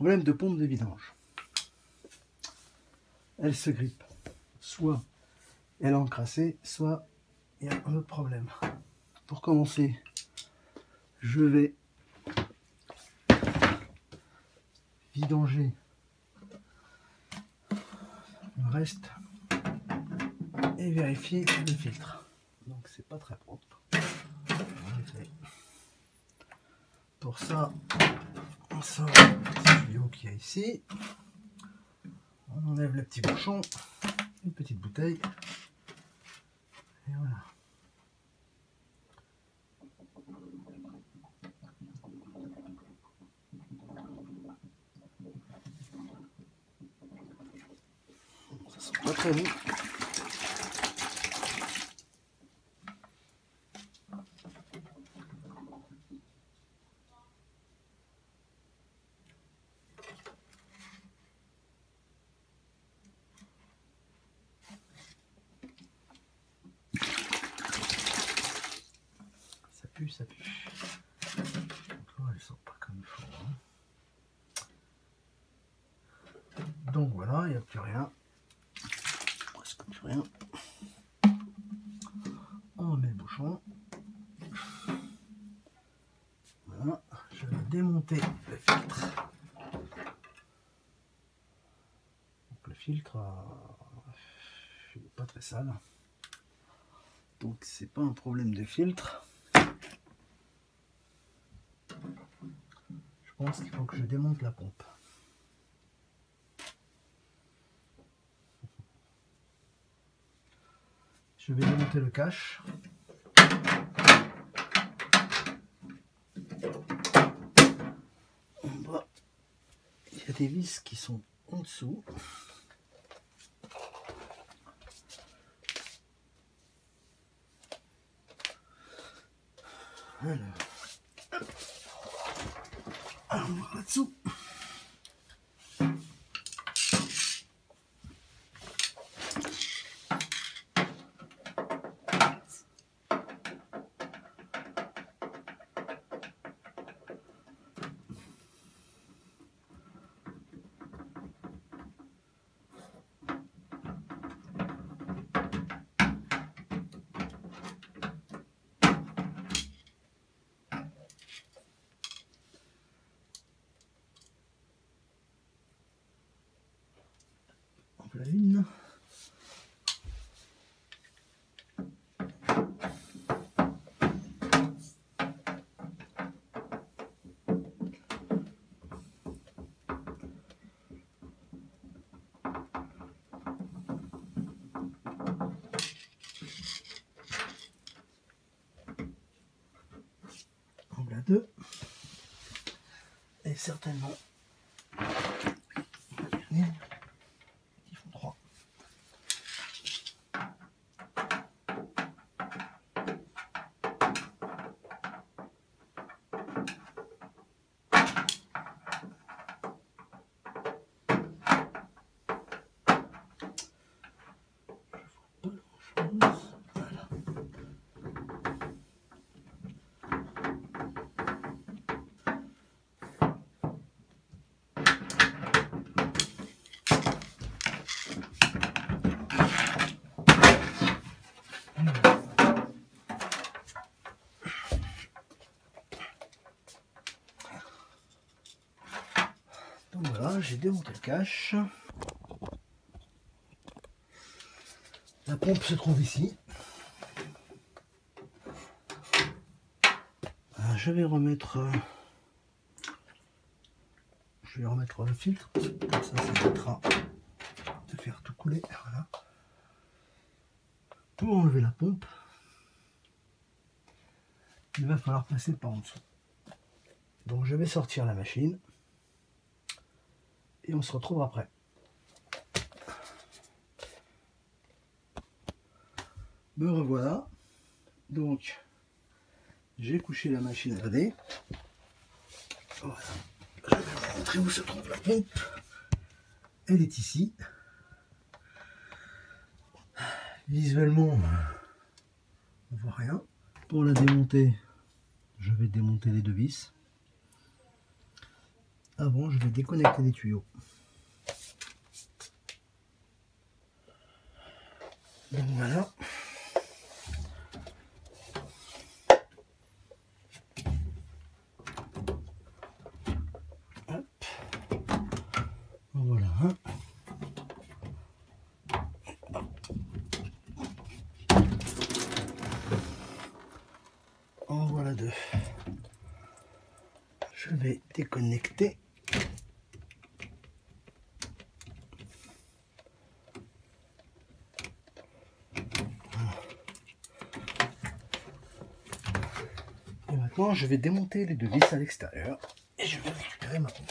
problème de pompe de vidange. Elle se grippe. Soit elle est encrassée, soit il y a un autre problème. Pour commencer, je vais vidanger le reste et vérifier le filtre. Donc c'est pas très propre. En effet. Pour ça, on sort le petit tuyau qu'il y a ici. On enlève le petit bouchon, une petite bouteille. Et voilà. Ça sent pas très bon. Ça pue. Encore, elle sort pas comme il faut. Hein. Donc voilà, il n'y a plus rien. Presque plus rien. On met le bouchon. Voilà. Je vais démonter le filtre. Donc le filtre il n'est pas très sale. Donc c'est pas un problème de filtre. Je pense qu'il faut que je démonte la pompe. Je vais démonter le cache. En bas, il y a des vis qui sont en dessous. Alors, on va voir là-dessous. La une. On la 2. Et certainement la dernière. Ils font 3. Donc voilà, j'ai démonté le cache. La pompe se trouve ici. Je vais remettre le filtre, comme ça évitera de faire tout couler. Voilà. Pour enlever la pompe, il va falloir passer par en dessous. Donc je vais sortir la machine et on se retrouve après. Me revoilà. Donc j'ai couché la machine à laver. Voilà. Je vais vous montrer où se trouve la pompe. Elle est ici. Visuellement, on voit rien. Pour la démonter, je vais démonter les deux vis. avant, je vais déconnecter les tuyaux. Donc voilà. Hop. Voilà. En voilà deux. Je vais déconnecter. Et maintenant, je vais démonter les deux vis à l'extérieur et je vais récupérer ma pompe.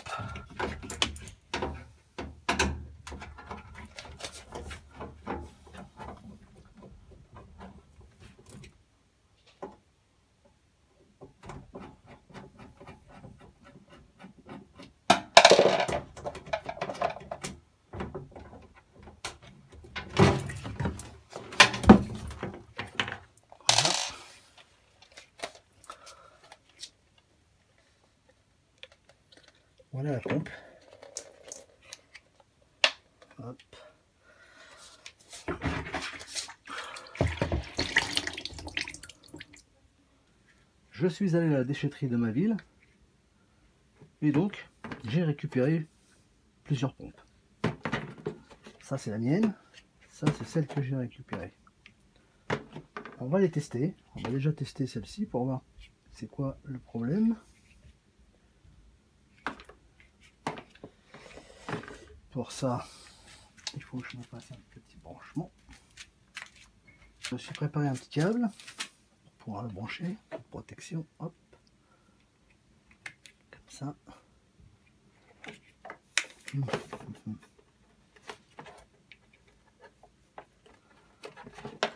Voilà la pompe. Hop. Je suis allé à la déchetterie de ma ville et donc j'ai récupéré plusieurs pompes. Ça c'est la mienne, ça c'est celle que j'ai récupérée. On va les tester, on va déjà tester celle-ci pour voir c'est quoi le problème. Pour ça, il faut que je me fasse un petit branchement. Je me suis préparé un petit câble pour pouvoir le brancher, protection, hop, comme ça.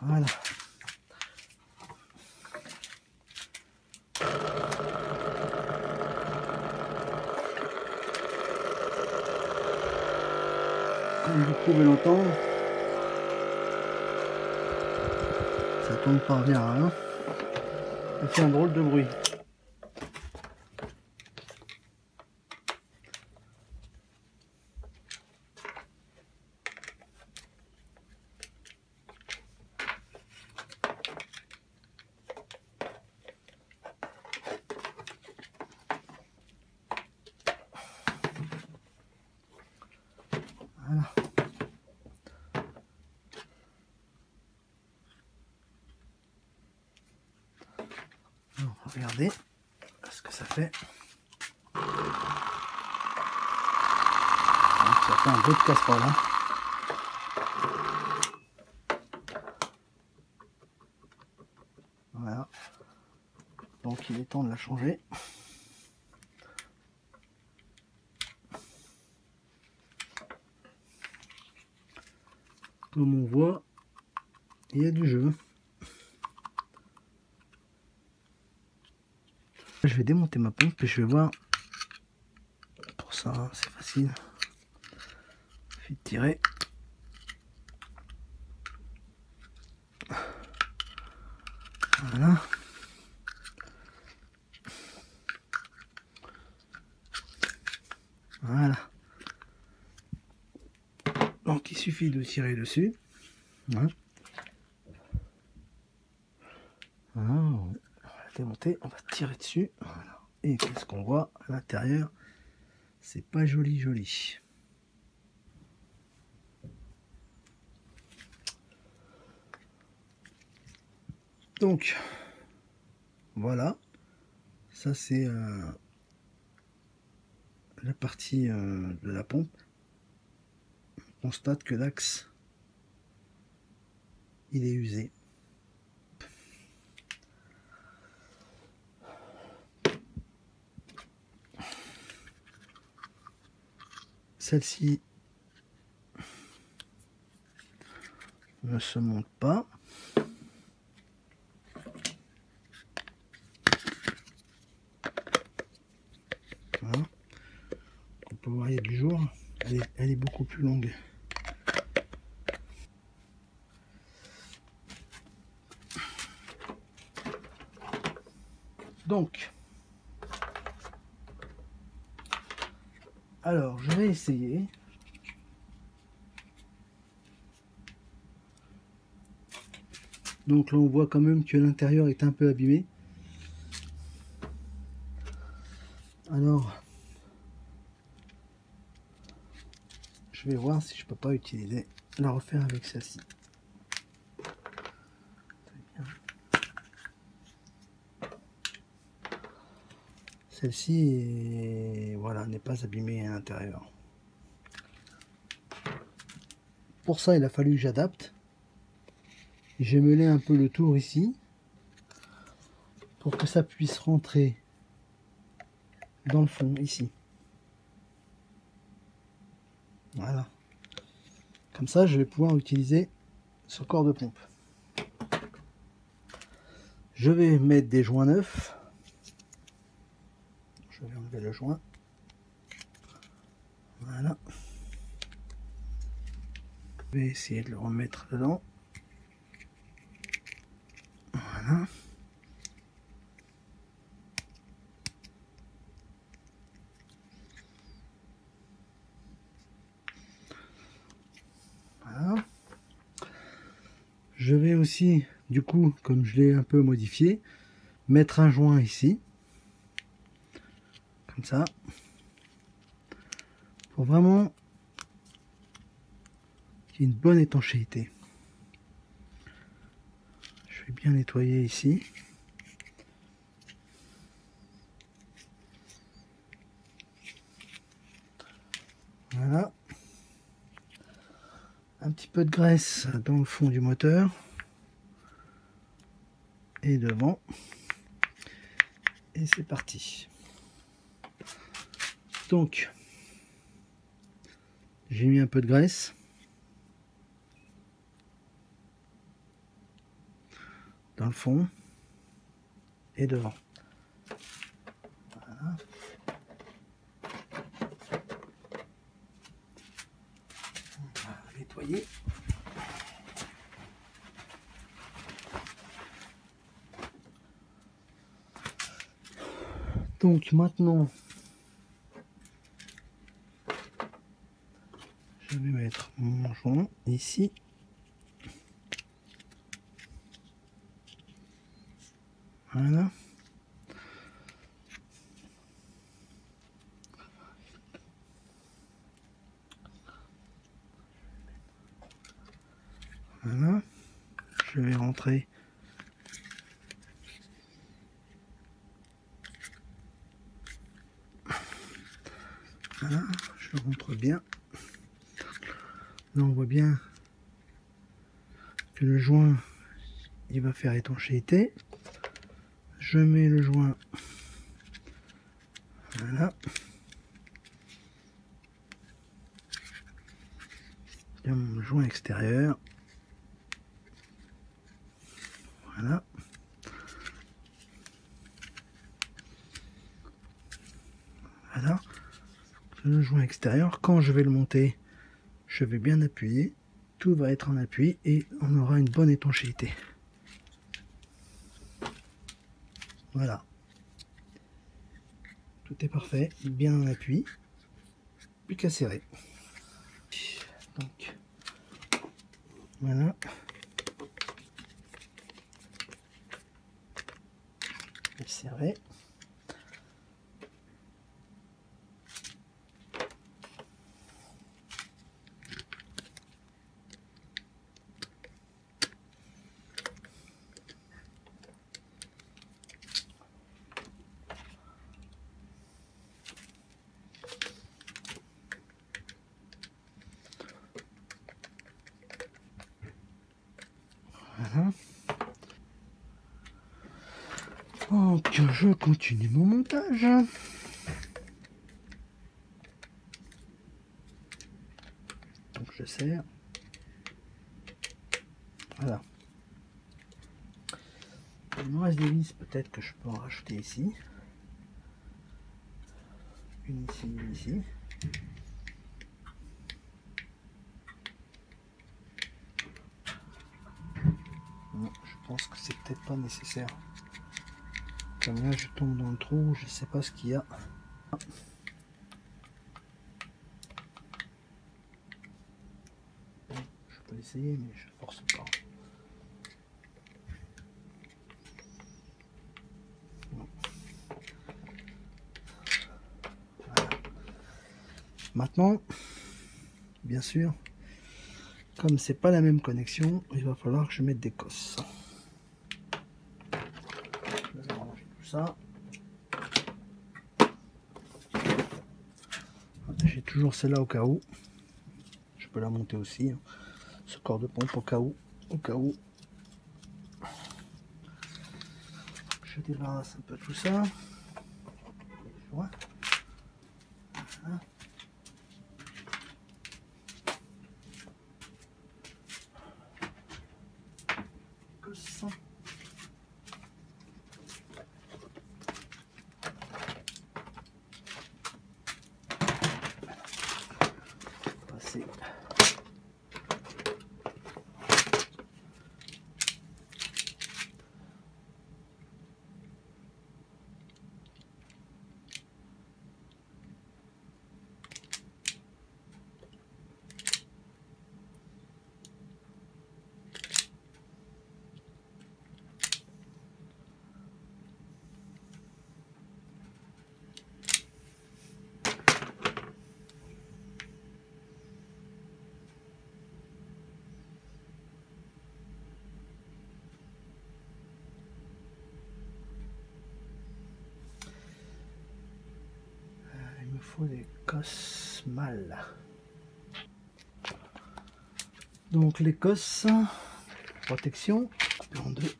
Voilà. Comme vous pouvez l'entendre, ça tourne pas bien, hein. Ça fait un drôle de bruit. Voilà. Alors, regardez ce que ça fait. Donc, ça fait un bruit de casserole, hein. Voilà. Donc il est temps de la changer. Comme on voit, il y a du jeu. Je vais démonter ma pompe et je vais voir. Pour ça, c'est facile. Il suffit de tirer. Voilà. Voilà. Donc il suffit de tirer dessus. Voilà. Voilà. On va la démonter, on va tirer dessus. Voilà. Et qu'est-ce qu'on voit à l'intérieur? C'est pas joli joli. Donc voilà, ça c'est la partie de la pompe. On constate que l'axe il est usé. Celle-ci ne se monte pas. Voilà. On peut voir, il y a du jour. Elle est beaucoup plus longue. Donc, Alors, je vais essayer. Donc là, on voit quand même que l'intérieur est un peu abîmé. Alors, je vais voir si je peux pas utiliser la refaire avec celle-ci. Celle-ci, voilà, n'est pas abîmée à l'intérieur. Pour ça, il a fallu que j'adapte. J'ai meulé un peu le tour ici pour que ça puisse rentrer dans le fond ici. Voilà. Comme ça, je vais pouvoir utiliser ce corps de pompe. Je vais mettre des joints neufs. Je vais enlever le joint. Voilà. Je vais essayer de le remettre dedans. Voilà. Voilà. Je vais aussi, du coup, comme je l'ai un peu modifié, mettre un joint ici. Comme ça. Pour vraiment qu'il y ait une bonne étanchéité. Je vais bien nettoyer ici. Voilà. Un petit peu de graisse dans le fond du moteur. Et devant. Et c'est parti. Donc, j'ai mis un peu de graisse. Dans le fond. Et devant. Voilà. On va nettoyer. Donc maintenant, je vais mettre mon joint ici. Voilà. Voilà. Je vais rentrer. Voilà, je rentre bien. Là, on voit bien que le joint, il va faire étanchéité. Je mets le joint. Voilà. Bien mon joint extérieur. Voilà. Voilà. Le joint extérieur, quand je vais le monter, je vais bien appuyer. Tout va être en appui et on aura une bonne étanchéité. Voilà. Tout est parfait, bien en appui. Plus qu'à serrer. Donc, voilà. Serrer. Voilà. Donc je continue mon montage. Donc je serre. Voilà. Il me reste des vis, peut-être que je peux en rajouter ici. Une ici, une ici. Non, je pense que c'est peut-être pas nécessaire. Comme là je tombe dans le trou, je sais pas ce qu'il y a. peux essayer, mais je force pas. Voilà. Maintenant, bien sûr, comme c'est pas la même connexion, il va falloir que je mette des cosses. Je vais ranger tout ça. J'ai toujours celle-là au cas où. Je peux la monter aussi, hein. Ce corps de pompe au cas où. Je débarrasse un peu tout ça. Voilà. Cosses. Passer. Il me faut des cosses mâles. Donc les cosses, protection, en deux.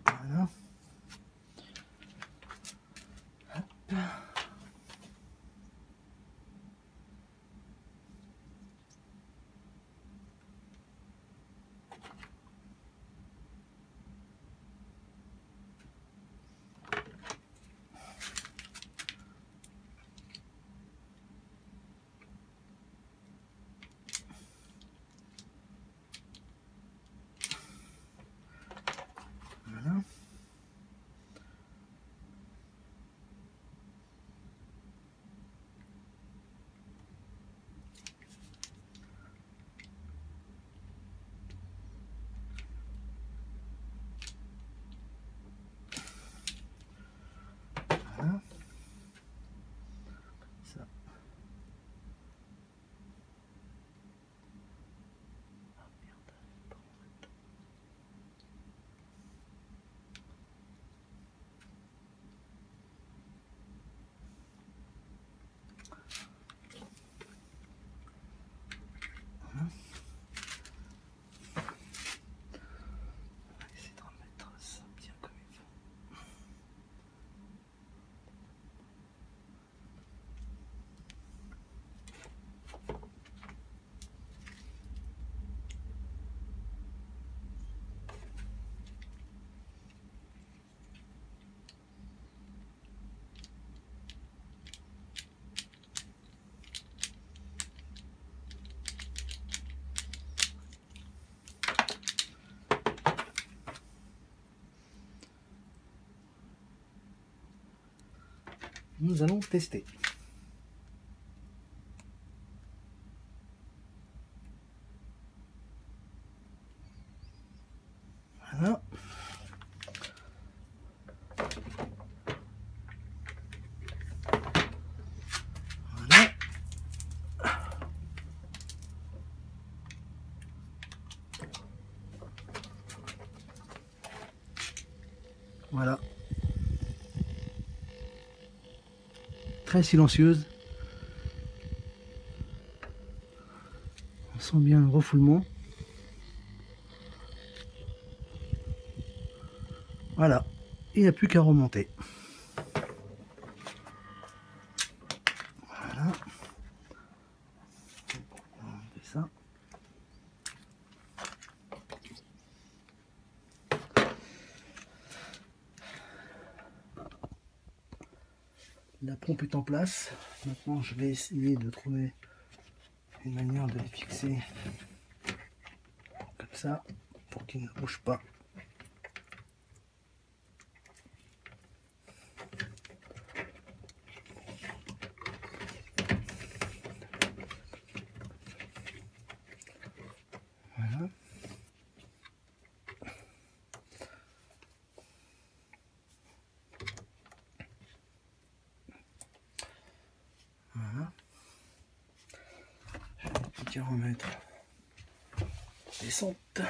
Voilà. Hop. Voilà. Voilà. Ça. Ah, merde. Voilà. On va essayer de remettre ça bien comme il faut. Nous allons tester. Voilà. Voilà. Voilà. Très silencieuse. On sent bien le refoulement. Voilà. Il n'y a plus qu'à remonter. Voilà. On fait ça. La pompe est en place. Maintenant, je vais essayer de trouver une manière de les fixer comme ça pour qu'ils ne bougent pas. qu'à remettre descente.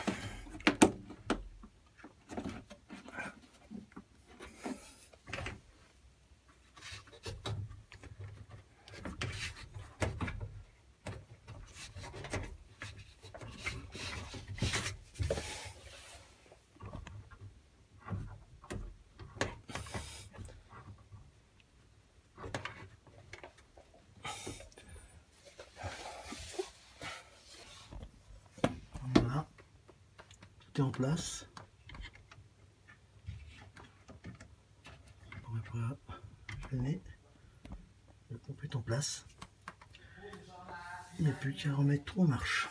Voilà, tout est en place. On va pouvoir freiner. Le pompe est en place. Il n'y a plus qu'à remettre tout en marche.